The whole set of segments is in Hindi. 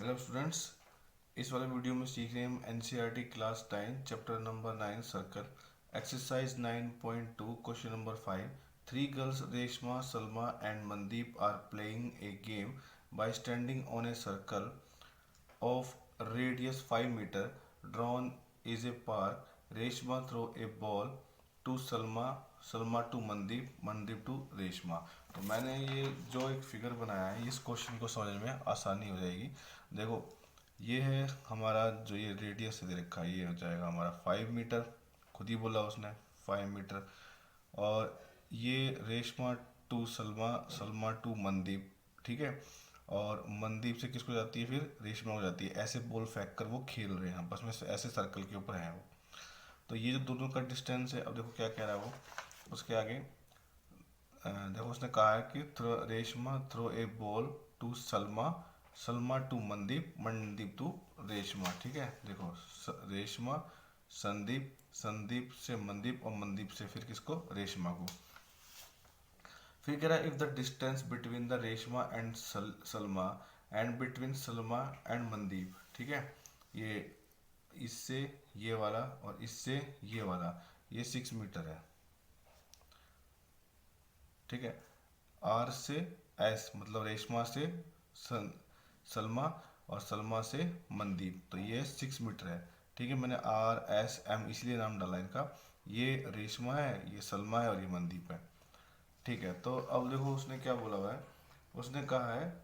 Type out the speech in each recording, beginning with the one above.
हेलो स्टूडेंट्स, इस वाले वीडियो में सीख रहे हैं हम NCERT class 9 chapter number 9 circle exercise 9.2 question number 5। Three girls Reshma, Salma and Mandeep are playing a game by standing on a circle of radius 5 meter drawn is a park. Reshma throw a ball to Salma, Salma to Mandeep, Mandeep to Reshma. तो मैंने ये जो एक फिगर बनाया है इस क्वेश्चन को समझने में आसानी हो जाएगी। देखो, ये है हमारा जो ये रेडियस दे रखा है, ये हो जाएगा हमारा 5 मीटर, खुद ही बोला उसने 5 मीटर। और ये रेशमा टू सलमा, सलमा टू मनदीप, ठीक है। और मनदीप से किसको जाती है, फिर रेशमा हो जाती है। ऐसे बॉल फेंक कर वो खेल रहे हैं बस में, ऐसे सर्कल के ऊपर है वो। तो ये जो दोनों का डिस्टेंस है, अब देखो क्या कह रहा है वो उसके आगे। देखो उसने कहा है कि Reshma throw a ball to Salma, Salma to Mandeep, Mandeep to Reshma, ठीक है। देखो रेशमा, संदीप, संदीप से मनदीप और मनदीप से फिर किसको, रेशमा को। फिर कह रहा है if the distance between the Reshma and Salma and between Salma and Mandeep, ठीक है। ये इससे ये वाला और इससे ये वाला, ये 6 मीटर है, ठीक है। आर से एस मतलब रेशमा से सलमा और सलमा से मनदीप, तो ये 6 मीटर है, ठीक है। मैंने आर एस एम इसलिए नाम डाला इनका। ये रेशमा है, ये सलमा है और ये मनदीप है, ठीक है। तो अब देखो उसने क्या बोला हुआ है, उसने कहा है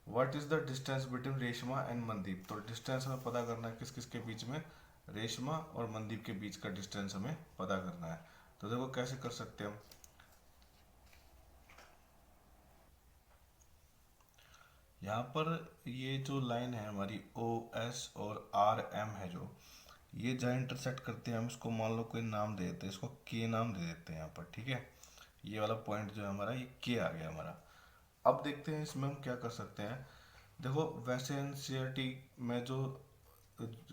what is the distance between Reshma and Mandeep. तो डिस्टेंस हमें पता करना है किस किस के बीच में, रेशमा और मनदीप के बीच का डिस्टेंस हमें पता करना है। तो देखो कैसे कर सकते हैं हम। यहाँ पर ये जो लाइन है हमारी ओ एस और आर एम है, जो ये जहाँ इंटरसेक्ट करते हैं हम इसको मान लो कोई नाम दे देते हैं, इसको के नाम दे देते हैं यहाँ पर, ठीक है। ये वाला पॉइंट जो है हमारा, ये के आ गया हमारा। अब देखते हैं इसमें हम क्या कर सकते हैं। देखो वैसे एनसीईआरटी में जो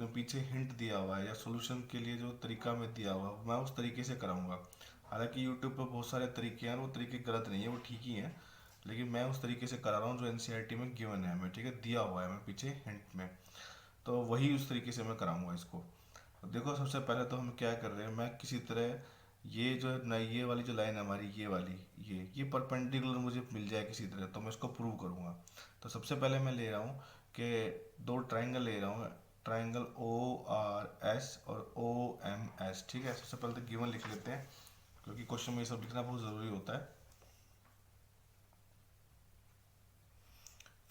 पीछे हिंट दिया हुआ है या सॉल्यूशन के लिए जो तरीका में दिया हुआ है, मैं उस तरीके से कराऊंगा। हालांकि यूट्यूब पर बहुत सारे तरीके हैं, वो तरीके गलत नहीं है, वो ठीक ही हैं। लेकिन मैं उस तरीके से करा रहा हूँ जो एनसीईआरटी में गिवन है हमें, ठीक है, दिया हुआ है हमें पीछे हिंट में। तो वही उस तरीके से मैं कराऊंगा इसको। देखो सबसे पहले तो हम क्या कर रहे हैं, मैं किसी तरह ये जो ना, ये वाली जो लाइन है हमारी, ये वाली, ये परपेंडिकुलर मुझे मिल जाए किसी तरह, तो मैं इसको प्रूव करूंगा। तो सबसे पहले मैं ले रहा हूँ कि दो ट्राइंगल ले रहा हूँ, ट्राइंगल ओ आर एस और ओ एम एस, ठीक है। सबसे पहले तो गिवन लिख लेते हैं, क्योंकि क्वेश्चन में ये सब लिखना बहुत ज़रूरी होता है।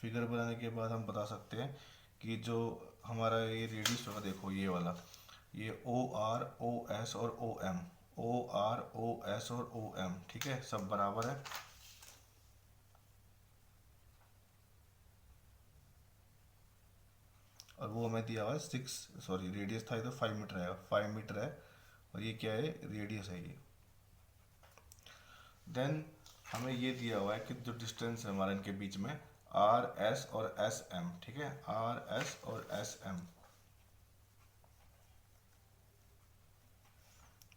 फिगर बनाने के बाद हम बता सकते हैं कि जो हमारा ये रेडियस होगा, देखो ये वाला, ये ओ आर ओ एस और O M, O R O S और ओ एम, ठीक है, सब बराबर है। और वो हमें दिया हुआ है 6, सॉरी रेडियस था ये, तो 5 मीटर है, 5 मीटर है। और ये क्या है, रेडियस है ये। देन हमें ये दिया हुआ है कि जो डिस्टेंस है हमारा इनके बीच में, आर एस और एस एम, ठीक है, आर एस और एस एम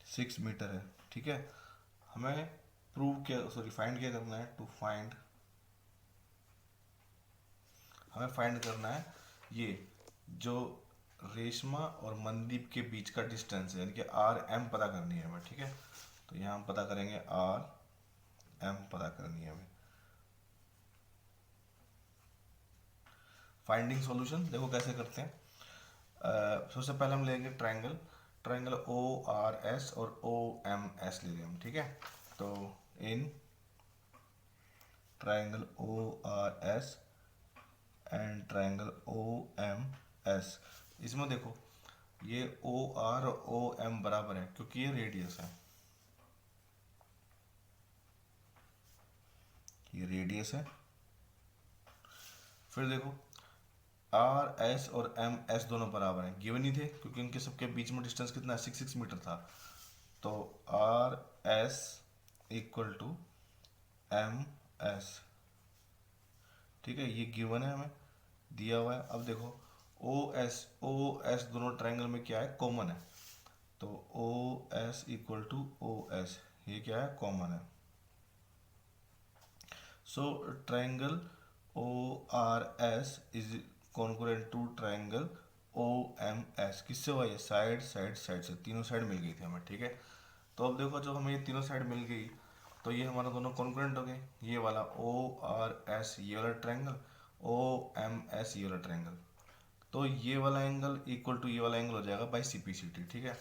6 मीटर है, ठीक है। हमें प्रूव क्या, सॉरी फाइंड क्या करना है, टू फाइंड, हमें फाइंड करना है ये जो रेशमा और मनदीप के बीच का डिस्टेंस है, यानी कि आर एम पता करनी है हमें, ठीक है। तो यहाँ हम पता करेंगे आर एम पता करनी है हमें। फाइंडिंग सॉल्यूशन देखो कैसे करते हैं। सबसे पहले हम लेंगे triangle, triangle O R S और ओ एम एस ले लेंगे हम, ठीक है। तो इन triangle O R S and triangle O M S, इसमें देखो ये ओ आर और ओ एम बराबर है क्योंकि ये रेडियस है, ये रेडियस है। फिर देखो आर एस और एम एस दोनों बराबर हैं, गिवन ही थे क्योंकि इनके सबके बीच में डिस्टेंस कितना है, 6 मीटर था। तो R S equal to M S, ठीक है, ये गिवन है हमें, दिया हुआ है। अब देखो ओ एस दोनों ट्रायंगल में क्या है, कॉमन है। तो O S equal to O S, ये क्या है, कॉमन है। So triangle O R S is concurrent to triangle O M S. किससे हुआ ये? साइड साइड साइड से, तीनों साइड मिल गई थी हमें, ठीक है। तो अब देखो जब हमें ये तीनों साइड मिल गई तो ये हमारा दोनों कॉन्करेंट हो गए। ये वाला ओ आर एस ये वाला ट्राइंगल, ओ एम एस ये वाला ट्राइंगल, तो ये वाला एंगल इक्वल टू ये वाला एंगल हो जाएगा by C P C T, ठीक है।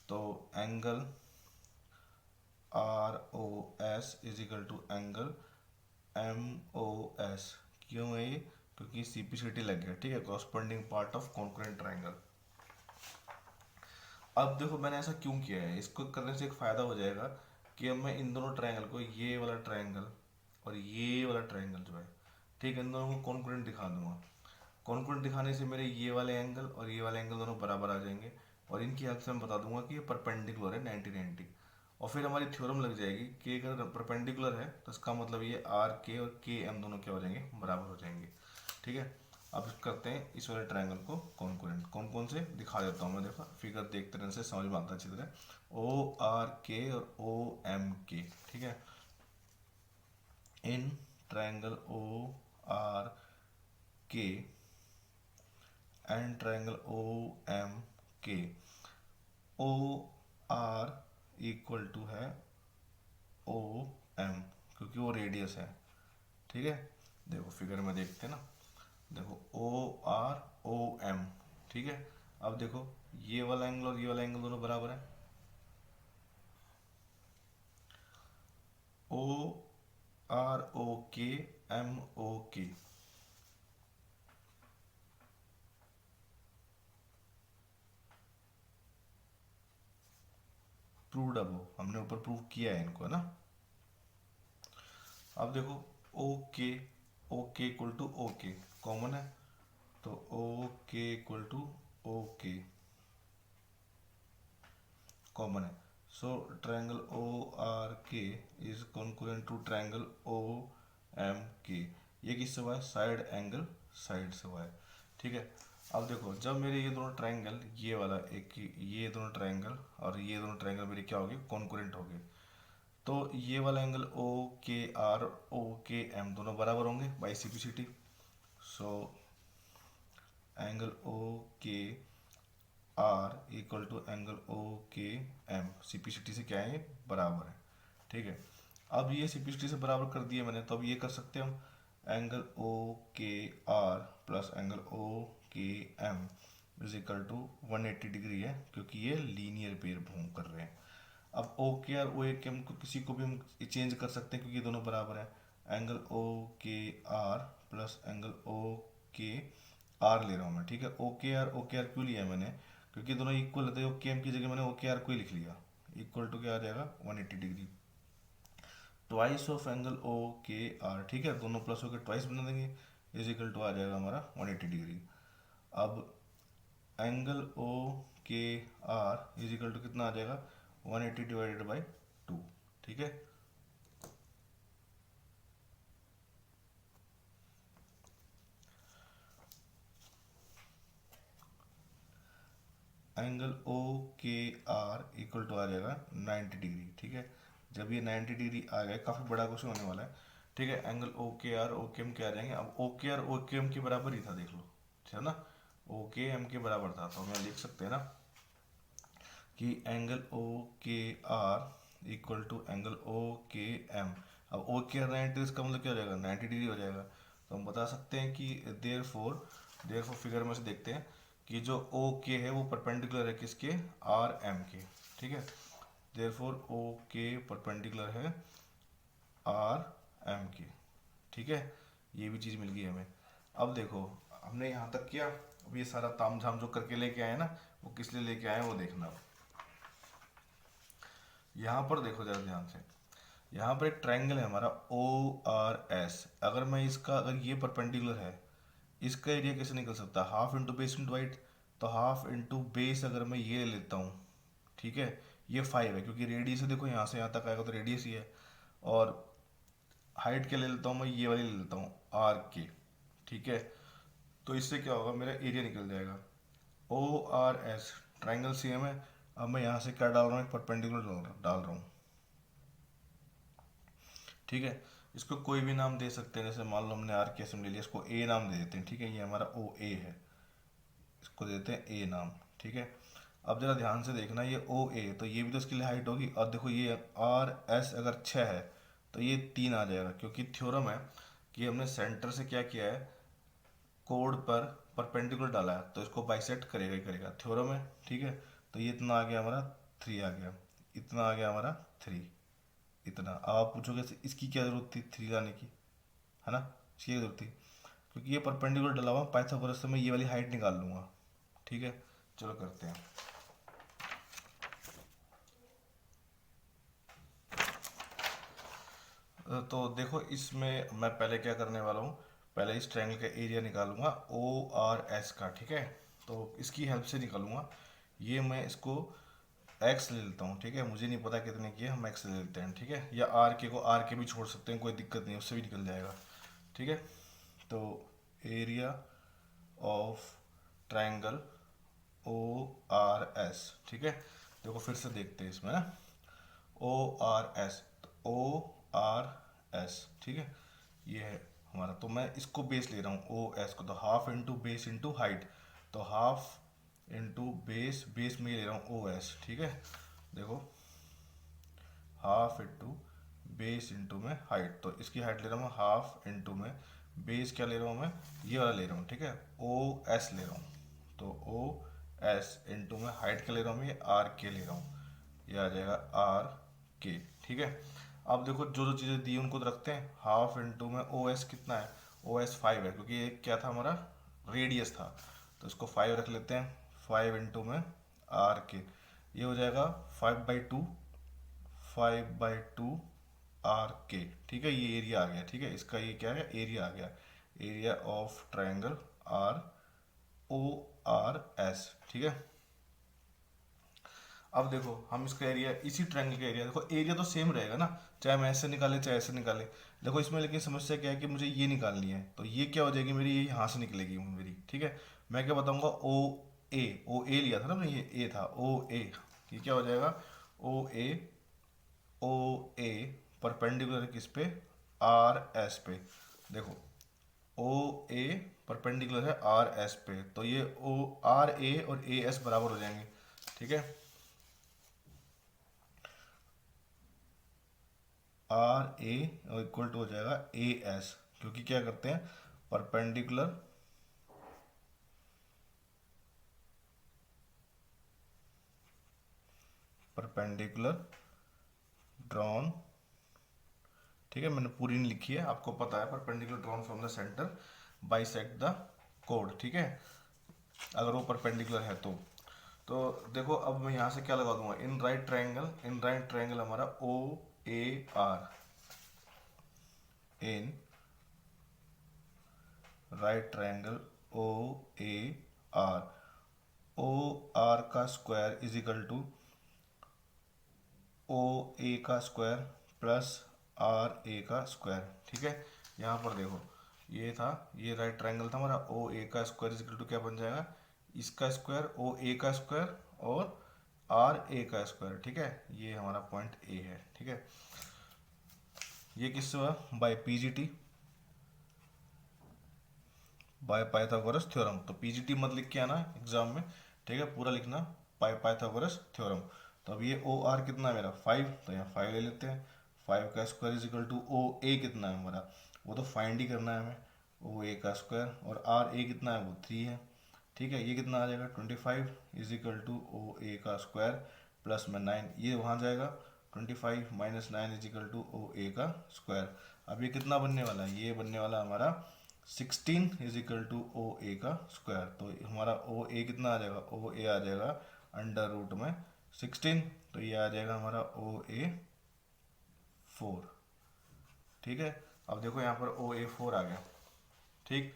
तो angle R O S is equal to angle M O S. क्यों है ये? क्योंकि सी पी सी टी लग गया, ठीक है, corresponding part of concurrent triangle. अब देखो मैंने ऐसा क्यों किया है, इसको करने से एक फ़ायदा हो जाएगा कि अब मैं इन दोनों ट्रायंगल को, ये वाला ट्रायंगल और ये वाला ट्रायंगल जो है, ठीक है, इन दोनों को कॉन्करेंट दिखा दूंगा। कॉन्करेंट दिखाने से मेरे ये वाले एंगल और ये वाले एंगल दोनों बराबर आ जाएंगे, और इनकी हेल्प से मैं बता दूंगा कि ये परपेंडिकुलर है 90-90। और फिर हमारी थ्योरम लग जाएगी कि अगर परपेंडिकुलर है तो इसका मतलब ये आर के और के एम दोनों क्या हो जाएंगे? बराबर हो जाएंगे, ठीक है। अब करते हैं इस वाले ट्रायंगल को कॉन्करेंट। कौन कौन से दिखा देता हूँ मैं, देखो फिगर देखते रहने से समझ में आता है अच्छी तरह। ओ आर के और ओ एम के, ठीक है। इन ट्रायंगल ओ आर के एंड ट्रायंगल ओ एम के, ओ आर इक्वल टू है ओ एम, क्योंकि वो रेडियस है, ठीक है। देखो फिगर में देखते हैं ना, देखो ओ आर ओ एम, ठीक है। अब देखो ये वाला एंगल और ये वाला एंगल दोनों बराबर है। ओ आर ओ के एम ओ के, प्रूव्ड। अब हमने ऊपर प्रूव किया है इनको, है ना। अब देखो ओ के equal to O K common है, तो ओ के equal to O K common है। So triangle O R K is concurrent to triangle O M K. ये किससे हुआ है? साइड एंगल साइड से हुआ है, ठीक है। अब देखो जब मेरे ये दोनों ट्रायंगल, ये वाला एक, ये दोनों ट्रायंगल और ये दोनों ट्रायंगल मेरे क्या हो गए? कॉन्करेंट हो गए। तो ये वाला angle O K R O K M दोनों बराबर होंगे by C P C T. So angle O K R equal to angle O K M, C P C T से क्या है? ये बराबर है, ठीक है। अब ये सी पी सी टी से बराबर कर दिए मैंने, तो अब ये कर सकते हैं हम angle O K are plus angle O K M is equal to 180 degree है, क्योंकि ये लीनियर पेयर मूव कर रहे हैं। अब ओ K R O K M को किसी को भी हम चेंज कर सकते हैं, क्योंकि ये दोनों बराबर है। Angle O K are plus angle O K are ले रहा हूँ मैं, ठीक है। ओ के आर क्यों लिया मैंने? क्योंकि दोनों इक्वल है, तो ओ के एम की जगह मैंने ओ के आर को ही लिख लिया। इक्वल टू क्या आ जाएगा? 180 degree, twice of angle O K R, ठीक है, दोनों प्लस होकर ट्वाइस बना देंगे, इज इक्वल टू आ जाएगा हमारा 180 डिग्री। अब angle O K are is equal to कितना आ जाएगा? 180 डिवाइडेड बाई 2, ठीक है। Angle O K R equal to आ जाएगा 90 डिग्री, ठीक है। जब ये 90 डिग्री आ गए, काफ़ी बड़ा क्वेश्चन होने वाला है, ठीक है। Angle O K R O K M के आ जाएंगे। अब ओ K R O K M के बराबर ही था, देख लो, ठीक है ना, ओ के एम के बराबर था, तो हम लिख सकते हैं ना कि angle O K R equal to angle O K M. अब ओ के आर 90, इसका मतलब क्या हो जाएगा? 90 डिग्री हो जाएगा। तो हम बता सकते हैं कि देयर फोर फिगर में से देखते हैं कि जो ओ के है वो परपेंडिकुलर है किसके? आर एम के, ठीक है। There four O K perpendicular है आर एम के, ठीक है। ये भी चीज़ मिल गई हमें। अब देखो हमने यहाँ तक किया, अब ये सारा ताम झाम जो करके लेके आए ना, वो किस लिए लेके आए वो देखना। अब यहाँ पर देखो जरा ध्यान से, यहाँ पर एक ट्रायंगल है हमारा ओ आर एस। अगर मैं इसका, अगर ये परपेंडिकुलर है, इसका एरिया कैसे निकल सकता है? Half into base into height. तो हाफ इंटू बेस अगर मैं ये ले लेता हूँ, ठीक है, ये 5 है, क्योंकि रेडियस है, देखो यहाँ से यहाँ तक आएगा तो रेडियस ही है। और हाइट क्या ले लेता हूँ मैं? ये वाली ले लेता हूँ आर के, ठीक है। तो इससे क्या होगा? मेरा एरिया निकल जाएगा। O R S triangle same है। अब मैं यहाँ से क्या डाल रहा हूँ? एक परपेंडिकुलर डाल रहा हूँ, ठीक है। इसको कोई भी नाम दे सकते हैं, जैसे मान लो हमने आर के एस ले लिया, इसको ए नाम दे देते हैं, ठीक है, ये हमारा ओ ए है, इसको दे देते हैं ए नाम, ठीक है। अब जरा ध्यान से देखना, ये ओ ए तो ये भी तो इसके लिए हाइट होगी, और देखो ये आर एस अगर 6 है तो ये 3 आ जाएगा, क्योंकि थ्योरम है कि हमने सेंटर से क्या किया है, कोड पर परपेंडिकुलर डाला है, तो इसको बाइसेक्ट करेगा ही करेगा, थ्योरम है, ठीक है। तो ये इतना आ गया हमारा 3 आ गया, इतना आ गया हमारा 3, इतना। अब आप पूछोगे इसकी क्या जरूरत थी 3 लाने की, है ना, इसकी क्या जरूरत थी, क्योंकि ये परपेंडिकुलर डला हुआ, पाइथागोरस से मैं ये वाली हाइट निकाल लूंगा, ठीक है। चलो करते हैं। तो देखो इसमें मैं पहले क्या करने वाला हूँ, पहले इस ट्रायंगल का एरिया निकालूंगा ओ आर एस का, ठीक है। तो इसकी हेल्प से निकालूंगा, ये मैं इसको एक्स ले लेता हूँ, ठीक है, मुझे नहीं पता कितने की है, हम एक्स ले लेते हैं, ठीक है, या आर के को आर के भी छोड़ सकते हैं, कोई दिक्कत नहीं, उससे भी निकल जाएगा, ठीक है। तो area of triangle O R S, ठीक है। देखो फिर से देखते हैं इसमें ना, ओ आर एस, तो ओ आर एस, ठीक है, ये है हमारा। तो मैं इसको बेस ले रहा हूँ ओ एस को, तो half into base into height, तो हाफ इंटू बेस, बेस में ले रहा हूँ ओ एस, ठीक है। देखो हाफ इंटू बेस इंटू में हाइट, तो इसकी हाइट ले रहा हूँ हाफ इंटू में बेस क्या ले रहा हूँ मैं, ये वाला ले रहा हूँ, ठीक है, ओ एस ले रहा हूँ, तो ओ एस इंटू में हाइट क्या ले रहा हूँ, ये आर के ले रहा हूँ, ये आ जाएगा आर के, ठीक है। अब देखो जो जो चीज़ें दी उनको तो रखते हैं, हाफ इंटू में ओ एस कितना है, ओ एस 5 है, क्योंकि ये क्या था हमारा रेडियस था, तो इसको 5 रख लेते हैं, 5 इंटू में आर के, ये हो जाएगा 5/2, 5/2 आर के, ठीक है, ये एरिया आ गया, ठीक है, इसका ये क्या है, एरिया आ गया, area of triangle R O R S, ठीक है। अब देखो हम इसका एरिया, इसी ट्रायंगल का एरिया, देखो एरिया तो सेम रहेगा ना, चाहे हम ऐसे निकाले चाहे ऐसे निकाले। देखो इसमें लेकिन समस्या क्या है कि मुझे ये निकालनी है, तो ये क्या हो जाएगी मेरी, ये यहाँ से निकलेगी मेरी, ठीक है। मैं क्या बताऊंगा, ओ ए लिया था ना मैंने, ये ए था ओ ए, ये क्या हो जाएगा ओ ए, ओ ए परपेंडिकुलर किस पे, आर एस पे। देखो ओ ए परपेंडिकुलर है आर एस पे, तो ये ओ आर ए और ए एस बराबर हो जाएंगे, ठीक है। आर ए इक्वल टू हो जाएगा ए एस, क्योंकि क्या करते हैं परपेंडिकुलर, परपेंडिकुलर ड्रॉन, ठीक है, मैंने पूरी नहीं लिखी है, आपको पता है perpendicular drawn from the centre bisect the code, ठीक है, अगर वो परपेंडिकुलर है तो देखो अब मैं यहाँ से क्या लगा दूंगा, in right triangle, in right triangle हमारा O A R, in right triangle O A R, O R का square is equal to O A का स्क्वायर प्लस आर ए का स्क्वायर, ठीक है। यहाँ पर देखो ये था, ये राइट ट्रायंगल था हमारा, ओ ए का स्क्वायर इज इक्वल टू क्या बन जाएगा, इसका स्क्वायर ओ ए का स्क्वायर और आर ए का स्क्वायर, ठीक है, ये हमारा पॉइंट ए है, ठीक है। ये किससे हुआ, by PGT, by Pythagoras theorem. तो पीजीटी मत लिख के आना एग्जाम में, ठीक है, पूरा लिखना बाय पाइथागोरस थ्योरम। तो अब ये ओ आर कितना है मेरा 5, तो यहाँ 5 ले लेते हैं, 5 का square is equal to O A कितना है हमारा, वो तो फाइंड ही करना है हमें, ओ ए का स्क्वायर, और आर ए कितना है वो 3 है, ठीक है, ये कितना आ जाएगा 25 is equal to O A का स्क्वायर प्लस में 9, ये वहाँ जाएगा 25 minus 9 is equal to O A का स्क्वायर। अब ये कितना बनने वाला है, ये बनने वाला हमारा 16 is equal to O A का स्क्वायर, तो हमारा ओ ए कितना आ जाएगा, ओ ए आ जाएगा अंडर रूट में 16, तो ये आ जाएगा हमारा ओ ए 4, ठीक है। अब देखो यहाँ पर ओ ए 4 आ गया, ठीक।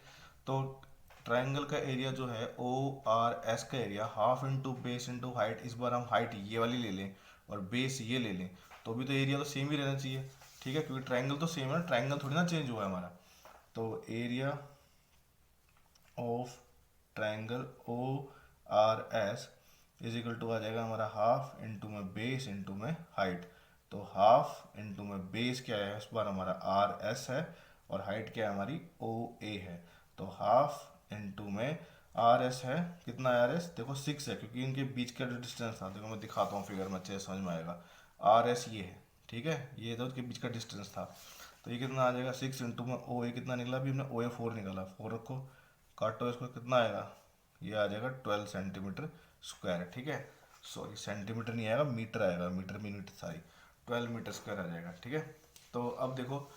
तो ट्रायंगल का एरिया जो है ओ आर एस का area half into base into height, इस बार हम हाइट ये वाली ले लें और बेस ये ले लें, तो भी तो एरिया तो सेम ही रहना चाहिए, ठीक है, क्योंकि ट्रायंगल तो सेम है ना, ट्रायंगल थोड़ी ना चेंज हुआ है हमारा। तो area of triangle O R S is equal to आ जाएगा हमारा हाफ इंटू में बेस इंटू में हाइट, तो हाफ इंटू में बेस क्या है इस बार हमारा आर एस है और हाइट क्या है हमारी ओ ए है। तो हाफ इंटू में आर एस है कितना आर एस देखो 6 है क्योंकि इनके बीच का जो डिस्टेंस था देखो मैं दिखाता हूँ फिगर में अच्छे से समझ में आएगा। आर एस ये है ठीक है, ये तो उसके बीच का डिस्टेंस था। तो ये कितना आ जाएगा 6 इंटू में ओ ए कितना निकला, अभी हमने ओ ए 4 निकाला, 4 रखो काटो इसको कितना आएगा, ये आ जाएगा 12 सेंटीमीटर स्क्वायर। ठीक है, सॉरी सेंटीमीटर नहीं आएगा मीटर आएगा, metre minute sorry 12 metre square आ जाएगा। ठीक है, तो अब देखो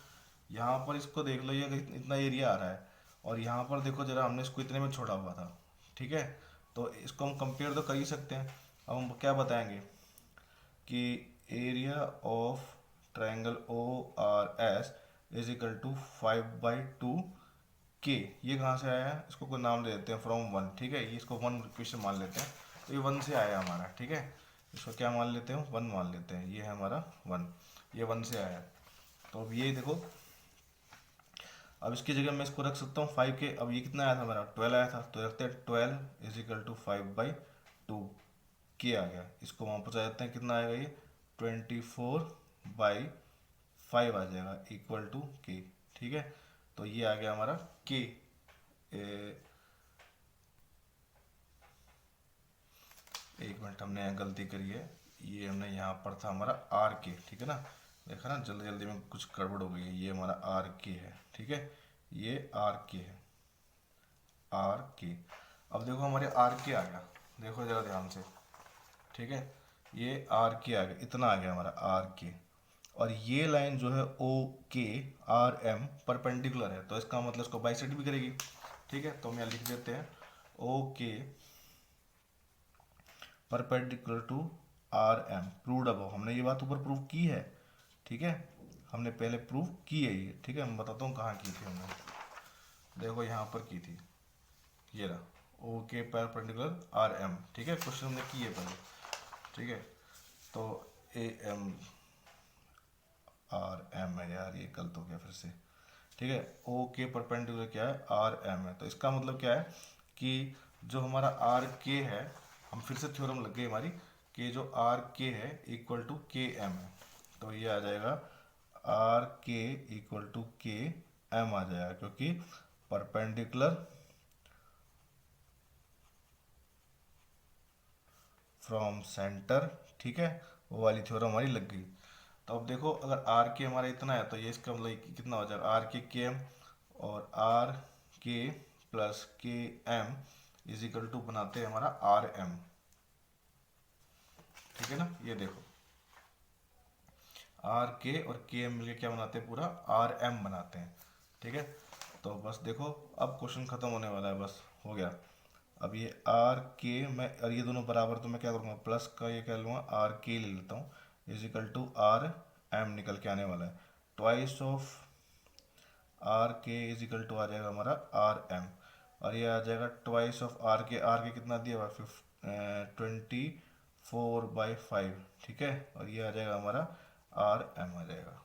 यहाँ पर इसको देख लो, ये इतना एरिया आ रहा है और यहाँ पर देखो जरा हमने इसको इतने में छोड़ा हुआ था। ठीक है, तो इसको हम कंपेयर तो कर ही सकते हैं। अब हम क्या बताएंगे कि area of triangle O R S is equal to 5/2 के। ये कहाँ से आया है, इसको कोई नाम दे देते हैं फ्रॉम वन। ठीक है, ये इसको वन क्वेश्चन मान लेते हैं, तो ये वन से आया हमारा। ठीक है, इसको क्या मान लेते हैं, वन मान लेते हैं, ये है हमारा वन, ये वन से आया। तो अब ये देखो, अब इसकी जगह मैं इसको रख सकता हूँ 5 के। अब ये कितना आया था हमारा 12 आया था, तो रखते हैं 12 इज इक्वल टू 5/2 के आ गया। इसको वहाँ पर जाते हैं कितना आएगा, ये 24/5 आ जाएगा इक्वल टू के। ठीक है, तो ये आ गया हमारा के। एक मिनट, हमने यहाँ गलती करी है, ये हमने यहाँ पर था हमारा आर के। ठीक है ना, देखा ना जल्दी जल्दी में कुछ गड़बड़ हो गई है, ये हमारा आर के है। ठीक है, ये आर के है, आर के। अब देखो हमारे आर के आ गया, देखो जरा ध्यान से। ठीक है, ये आर के आ गया, इतना आ गया हमारा आर के। और ये लाइन जो है ओ के आर एम परपेंडिकुलर है, तो इसका मतलब इसको बाइसेक्ट भी करेगी। ठीक है, तो हम यहाँ लिख देते हैं O K perpendicular to R M proved above. हमने ये बात ऊपर प्रूव की है। ठीक है, हमने पहले प्रूव की है ये। ठीक है, मैं बताता हूँ कहाँ की थी हमने, देखो यहाँ पर की थी, ये रहा ओ के परपेंडिकुलर आर एम। ठीक है, क्वेश्चन हमने की है पहले। ठीक है, तो ए एम आर एम है यार, ये गलत हो गया फिर से। ठीक है, ओ के परपेंडिकुलर क्या है आर एम है, तो इसका मतलब क्या है कि जो हमारा आर के है, हम फिर से थ्योरम लग गई हमारी कि जो आर के है इक्वल टू के एम है। तो ये आ जाएगा आर के इक्वल टू के एम आ जाएगा, क्योंकि परपेंडिकुलर फ्रॉम सेंटर। ठीक है, वो वाली थ्योरम हमारी लग गई। तो अब देखो अगर आर के हमारा इतना है, तो ये इसका मतलब कितना हो जाएगा आर के एम, और आर के प्लस के एम इज इक्वल टू बनाते हैं हमारा आर एम। ठीक है ना, ये देखो आर के और के एम मिलकर क्या बनाते हैं, पूरा आर एम बनाते हैं। ठीक है, तो बस देखो अब क्वेश्चन खत्म होने वाला है, बस हो गया। अब ये आर के मैं, और ये दोनों बराबर, तो मैं क्या करूँगा प्लस का ये कह लूँगा आर के ले लेता हूँ, is equal to R M निकल के आने वाला है। Twice of R K is equal to आ जाएगा हमारा आर एम, और ये आ जाएगा twice of R K. R K कितना दिया हुआ 24/5। ठीक है, और ये आ जाएगा हमारा आर एम आ जाएगा।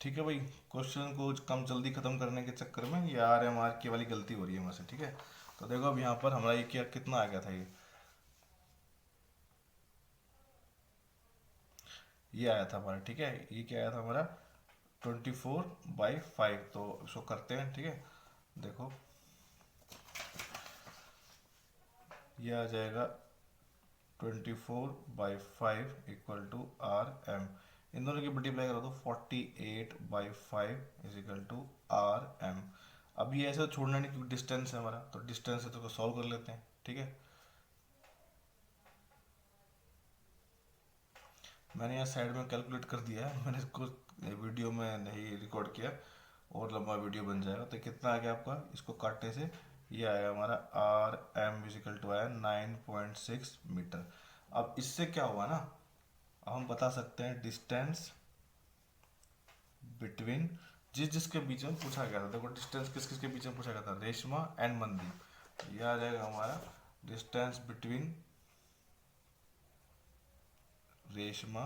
ठीक है भाई, क्वेश्चन को कम जल्दी खत्म करने के चक्कर में ये आर एम आर के वाली गलती हो रही है मुझसे। ठीक है, तो देखो अब यहाँ पर हमारा ये क्या कितना आ गया था, ये आया था हमारा। ठीक है, ये क्या आया था हमारा 24/5। तो इसको करते हैं। ठीक है, देखो ये आ जाएगा 24/5 इक्वल टू आर एम। इन दोनों की मल्टीप्लाई करो तो 48/5 is equal to R M. अब ये ऐसे तो छोड़ना नहीं क्योंकि डिस्टेंस है हमारा, तो डिस्टेंस है तो सॉल्व कर लेते हैं। ठीक है, मैंने यहाँ साइड में कैलकुलेट कर दिया है, मैंने इसको वीडियो में नहीं रिकॉर्ड किया, और लंबा वीडियो बन जाएगा। तो कितना आ गया आपका इसको काटने से, ये आया हमारा आर एम इजिकल टू आया 9.6 मीटर। अब इससे क्या हुआ ना, अब हम बता सकते हैं डिस्टेंस बिटवीन, जिस जिसके बीच में पूछा गया था। देखो डिस्टेंस किस किस के बीच में पूछा गया था, रेशमा एंड मनदीप। तो यह आ जाएगा हमारा डिस्टेंस बिटवीन रेशमा